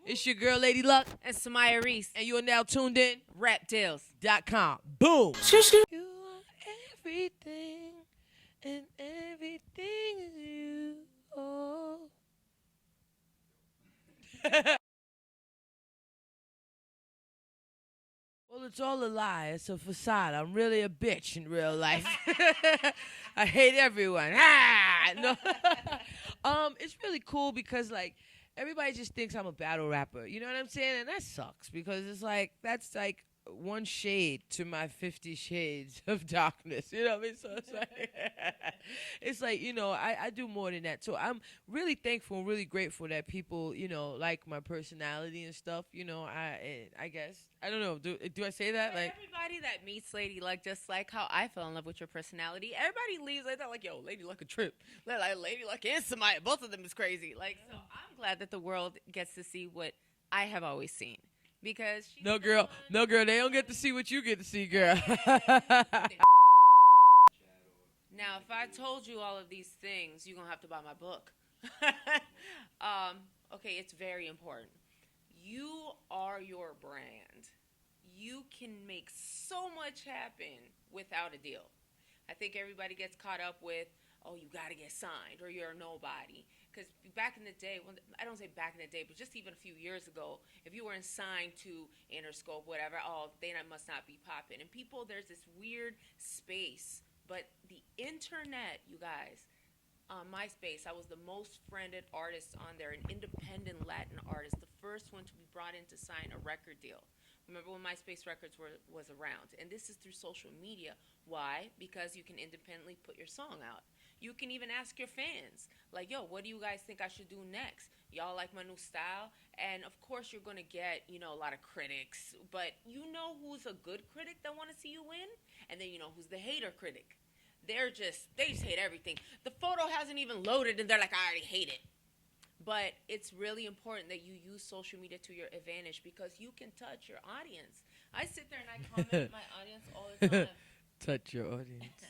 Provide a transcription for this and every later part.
It's your girl, Lady Luck, and Somaya Reece, and you are now tuned in. RapDillz.com. Boom. You are everything, and everything is you. Oh. Well, it's all a lie. It's a facade. I'm really a bitch in real life. I hate everyone. No. It's really cool because like everybody just thinks I'm a battle rapper. You know what I'm saying? And that sucks because it's like that's like one shade to my 50 shades of darkness. You know what I mean? So it's like it's like, I do more than that. So I'm really thankful and really grateful that people, like my personality and stuff. I guess I don't know. Do I say that? Like everybody that meets Lady Luck, just like how I fell in love with your personality, everybody leaves like that, like, yo, Lady Luck a trip. Like Lady Luck and Somaya, both of them is crazy. Like, so I'm glad that the world gets to see what I have always seen. Because no girl, they don't get to see what you get to see, girl. Now, if I told you all of these things, you're going to have to buy my book. Okay, it's very important. You are your brand. You can make so much happen without a deal. I think everybody gets caught up with, oh, you got to get signed or you're a nobody. Because back in the day, well, I don't say back in the day, but just even a few years ago, if you weren't signed to Interscope, whatever, oh, they must not be popping. And people, there's this weird space. But the internet, you guys, on MySpace, I was the most friended artist on there, an independent Latin artist, the first one to be brought in to sign a record deal. Remember when MySpace Records was around? And this is through social media. Why? Because you can independently put your song out. You can even ask your fans, like, yo, what do you guys think I should do next? Y'all like my new style? And, of course, you're going to get, a lot of critics. But you know who's a good critic that want to see you win? And then you know who's the hater critic. They just hate everything. The photo hasn't even loaded, and they're like, I already hate it. But it's really important that you use social media to your advantage because you can touch your audience. I sit there and I comment my audience all the time. Touch your audience.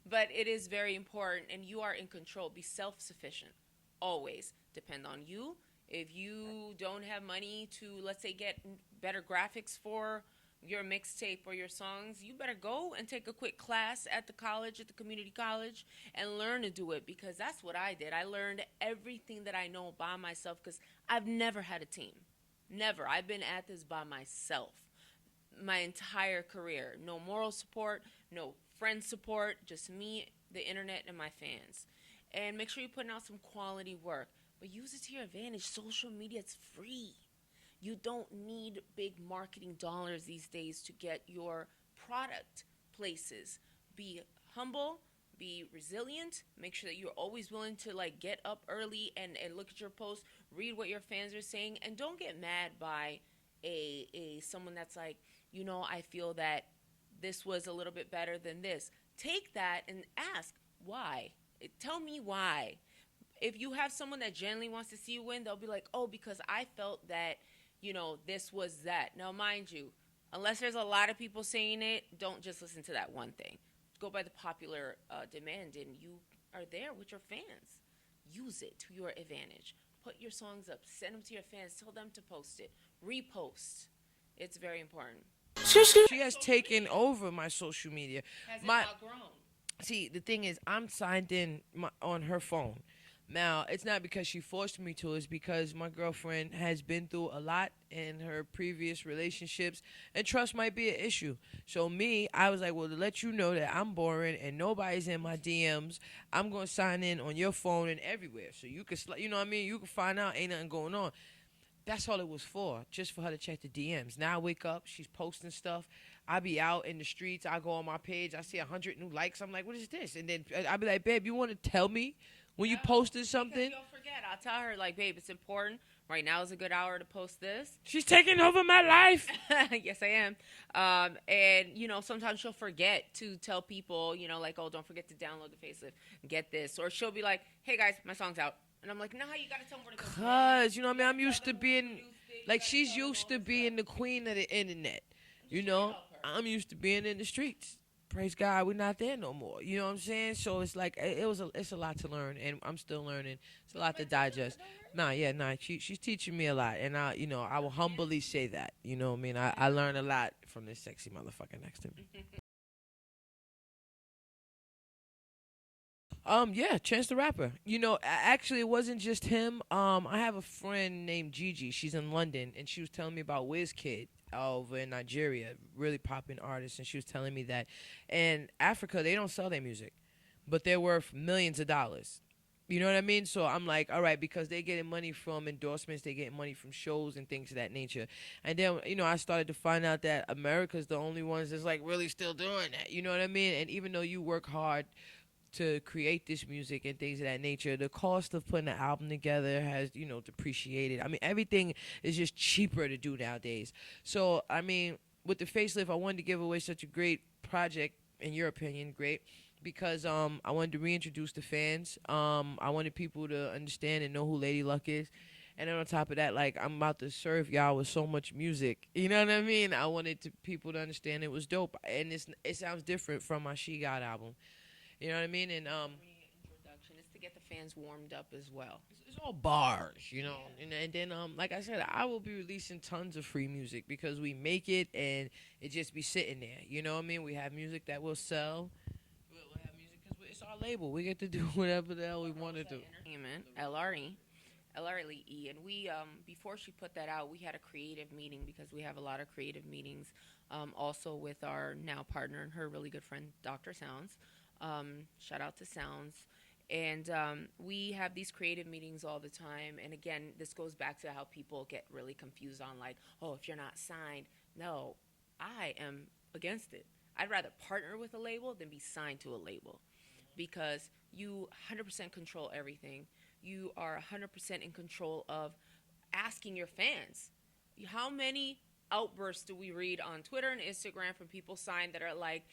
But it is very important, and you are in control. Be self-sufficient. Always. Depend on you. If you don't have money to, let's say, get better graphics for your mixtape or your songs, you better go and take a quick class at the college, at the community college, and learn to do it, because that's what I did. I learned everything that I know by myself because I've never had a team. Never. I've been at this by myself my entire career. No moral support, no friend support, just me, the internet, and my fans. And make sure you're putting out some quality work, but use it to your advantage. Social media is free. You don't need big marketing dollars these days to get your product places. Be humble, be resilient, make sure that you're always willing to get up early and look at your posts, read what your fans are saying, and don't get mad by a someone that's like, I feel that this was a little bit better than this. Take that and ask why. Tell me why. If you have someone that genuinely wants to see you win, they'll be like, oh, because I felt that, this was that. Now, mind you, unless there's a lot of people saying it, don't just listen to that one thing. Go by the popular demand, and you are there with your fans. Use it to your advantage. Put your songs up. Send them to your fans. Tell them to post it. Repost. It's very important. She has taken over my social media. Has it outgrown? See, the thing is, I'm signed in on her phone. Now, it's not because she forced me to. It's because my girlfriend has been through a lot in her previous relationships, and trust might be an issue. So I was like, well, to let you know that I'm boring and nobody's in my DMs, I'm going to sign in on your phone and everywhere. So you can, you can find out ain't nothing going on. That's all it was for, just for her to check the DMs. Now I wake up, she's posting stuff. I be out in the streets. I go on my page. I see 100 new likes. I'm like, what is this? And then I be like, babe, you want to tell me when you posted something? Because you'll forget. I'll tell her, babe, it's important. Right now is a good hour to post this. She's taking over my life. Yes, I am. And, sometimes she'll forget to tell people, oh, don't forget to download the facelift and get this. Or she'll be like, hey, guys, my song's out. And I'm like, no, you got to tell me where to go. Because, I'm used to being, she's used to being the queen of the internet. I'm used to being in the streets. praise God, we're not there no more. You know what I'm saying? So it's like it's a lot to learn, and I'm still learning. It's a lot to digest. Nah, yeah, nah. She's teaching me a lot, and I will humbly say that. You know what I mean? I learn a lot from this sexy motherfucker next to me. Yeah, Chance the Rapper. Actually, it wasn't just him. I have a friend named Gigi. She's in London, and she was telling me about Kid over in Nigeria, really popping artist, and she was telling me that in Africa they don't sell their music, but they're worth millions of dollars. You know what I mean? So I'm like, all right, because they're getting money from endorsements, they're getting money from shows and things of that nature. And then, I started to find out that America's the only ones that's like really still doing that. You know what I mean? And even though you work hard to create this music and things of that nature, the cost of putting an album together has, depreciated. I mean, everything is just cheaper to do nowadays. So, I mean, with the facelift, I wanted to give away such a great project, in your opinion, great, because I wanted to reintroduce the fans. I wanted people to understand and know who Lady Luck is. And then on top of that, like, I'm about to serve y'all with so much music. You know what I mean? I wanted people to understand it was dope. And it sounds different from my She God album. You know what I mean? And Introduction is to get the fans warmed up as well. it's all bars, and then like I said, I will be releasing tons of free music because we make it and it just be sitting there. You know what I mean? We have music that will sell. We'll have music because it's our label. We get to do whatever the hell we want to do. Entertainment, LRE. LRE, and we before she put that out, we had a creative meeting because we have a lot of creative meetings, also with our now partner and her really good friend, Dr. Sounds. Shout out to Sounds. And we have these creative meetings all the time. And again, this goes back to how people get really confused on, like, oh, if you're not signed. No, I am against it. I'd rather partner with a label than be signed to a label because you 100% control everything. You are 100% in control of asking your fans. How many outbursts do we read on Twitter and Instagram from people signed that are like,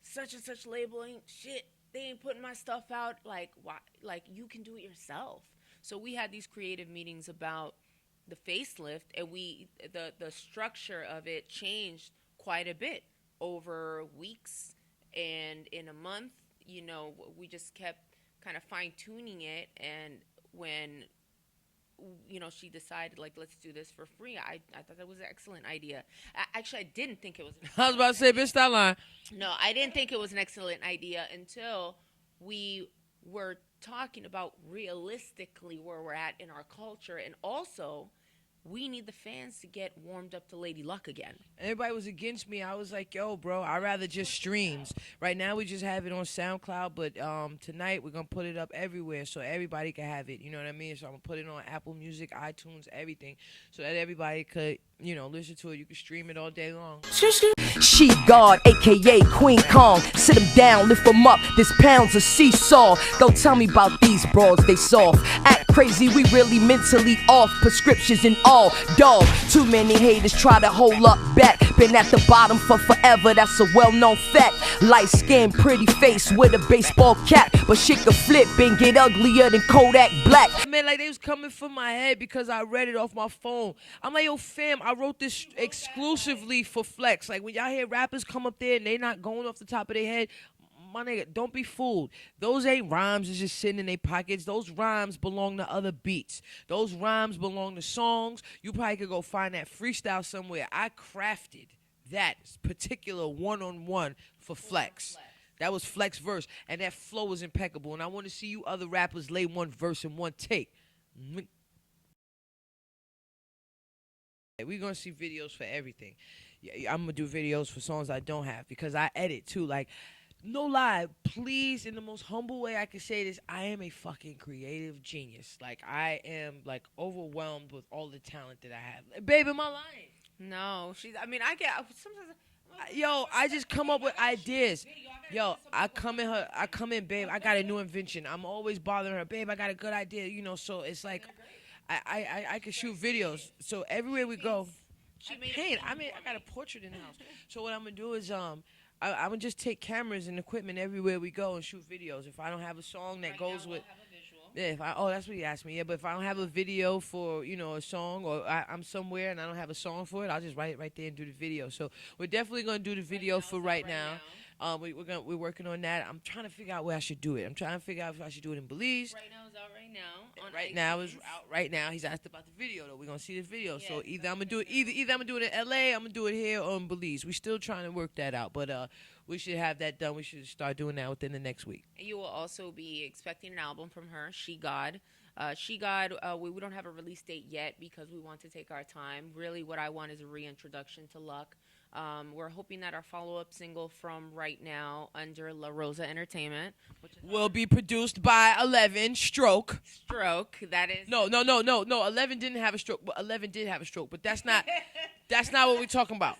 such and such label ain't shit. They ain't putting my stuff out. Like, why? Like, you can do it yourself. So we had these creative meetings about the facelift, and the structure of it changed quite a bit over weeks and in a month. We just kept kind of fine tuning it, and when she decided, like, let's do this for free. I thought that was an excellent idea. Actually, I didn't think it was an I was about to say, bitch, that line. No, I didn't think it was an excellent idea until we were talking about realistically where we're at in our culture, and also we need the fans to get warmed up to Lady Luck again. Everybody was against me. I was like, yo, bro, I'd rather just streams. Right now, we just have it on SoundCloud, but tonight we're going to put it up everywhere so everybody can have it. You know what I mean? So I'm going to put it on Apple Music, iTunes, everything, so that everybody could, listen to it. You can stream it all day long. She God, aka Queen Kong. Sit him down, lift him up. This pound's a seesaw. Don't tell me about these broads, they soft. Act crazy, we really mentally off. Prescriptions and all, dog. Too many haters try to hold up back. Been at the bottom for forever, that's a well-known fact. Light skin, pretty face with a baseball cap, but shit could flip and get uglier than Kodak Black. Man, like, they was coming for my head because I read it off my phone. I'm like, yo, fam, I wrote this exclusively for Flex. Like, when y'all hear rappers come up there and they not going off the top of their head, my nigga, don't be fooled. Those ain't rhymes that's just sitting in their pockets. Those rhymes belong to other beats. Those rhymes belong to songs. You probably could go find that freestyle somewhere. I crafted that particular one-on-one for Flex. That was Flex verse, and that flow was impeccable. And I want to see you other rappers lay one verse in one take. We're going to see videos for everything. Yeah, I'm going to do videos for songs I don't have because I edit too. Like, no lie, please, in the most humble way I can say this, I am a fucking creative genius. Like, I am, like, overwhelmed with all the talent that I have. Babe, am I lying? No, I get sometimes. Yo, I just come up with ideas. Yo, I come in, babe, I got a new invention. I'm always bothering her, babe, I got a good idea, so it's like, I can shoot videos. So everywhere we go, I got a portrait in the house. So what I'm gonna do is, I'm gonna just take cameras and equipment everywhere we go and shoot videos. If I don't have a song that goes with, yeah, that's what he asked me. Yeah, but if I don't have a video for a song, or I'm somewhere and I don't have a song for it, I'll just write it right there and do the video. So we're definitely gonna do the video for right now. We're working on that. I'm trying to figure out where I should do it. I'm trying to figure out if I should do it in Belize. Right now, it's out right now on Right now is iTunes. out right now. He's asked about the video though. We're gonna see the video. So Yes, either I'm gonna do it either I'm gonna do it in LA, I'm gonna do it here or in Belize. We're still trying to work that out. But we should have that done. We should start doing that within the next week. You will also be expecting an album from her, She God. She God, we don't have a release date yet because we want to take our time. Really, what I want is a reintroduction to Luck. We're hoping that our follow-up single from Right Now under La Rosa Entertainment, which is Will be produced by 11 Stroke. Stroke. That is No. 11 didn't have a stroke, but 11 did have a stroke. But that's not what we're talking about.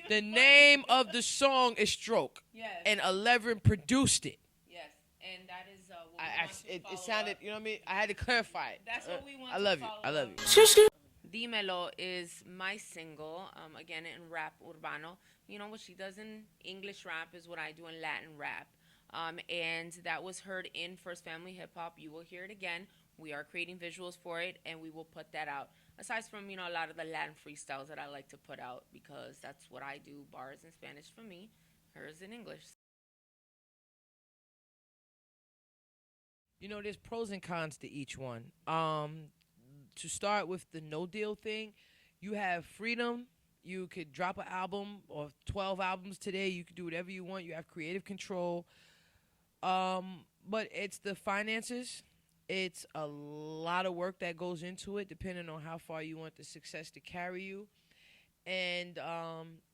The name of the song is Stroke, Yes. and 11 produced it. Yes, and that is what we I want to it follow sounded, up. you know what I mean? I had to clarify it. That's what we want I to love you. follow I love up. you. Dímelo is my single, again in rap urbano. You know what she does in English rap is what I do in Latin rap. And that was heard in First Family Hip Hop. You will hear it again. We are creating visuals for it, and we will put that out. Aside from, a lot of the Latin freestyles that I like to put out because that's what I do, bars in Spanish for me, hers in English. There's pros and cons to each one. To start with the no deal thing, you have freedom. You could drop an album or 12 albums today. You could do whatever you want. You have creative control. But it's the finances. It's a lot of work that goes into it, depending on how far you want the success to carry you. And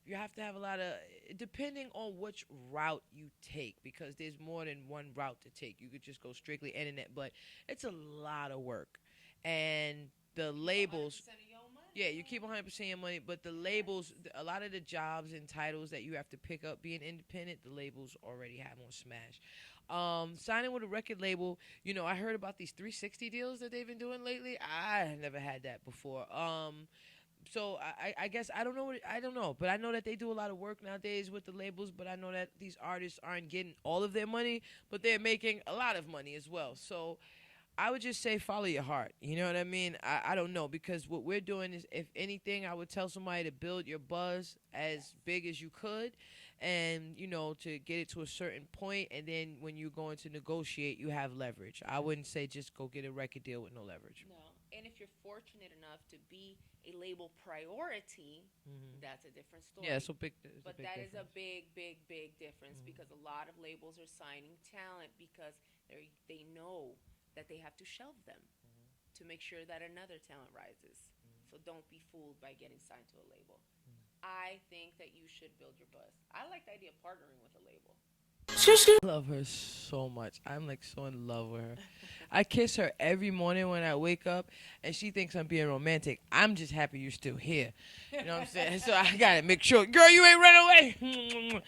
you have to have a lot of, depending on which route you take, because there's more than one route to take. You could just go strictly internet, but it's a lot of work. And the labels, 100% of your money. yeah, you keep 100% of your money, but the labels, a lot of the jobs and titles that you have to pick up being independent, the labels already have on Smash. Signing with a record label, I heard about these 360 deals that they've been doing lately. I never had that before. So I guess I don't know, but I know that they do a lot of work nowadays with the labels. But I know that these artists aren't getting all of their money, but they're making a lot of money as well. So I would just say follow your heart. You know what I mean? I don't know, because what we're doing is, if anything, I would tell somebody to build your buzz as big as you could, and to get it to a certain point, and then when you're going to negotiate, you have leverage. I wouldn't say just go get a record deal with no leverage. No. And if you're fortunate enough to be a label priority, that's a different story. Yeah, so big. But that is a big, big, big difference because a lot of labels are signing talent because they know that they have to shelve them to make sure that another talent rises. So don't be fooled by getting signed to a label. I think that you should build your buzz. I like the idea of partnering with a label. I love her so much. I'm like so in love with her. I kiss her every morning when I wake up, and she thinks I'm being romantic. I'm just happy you're still here. You know what I'm saying? So I gotta make sure, girl, you ain't run away.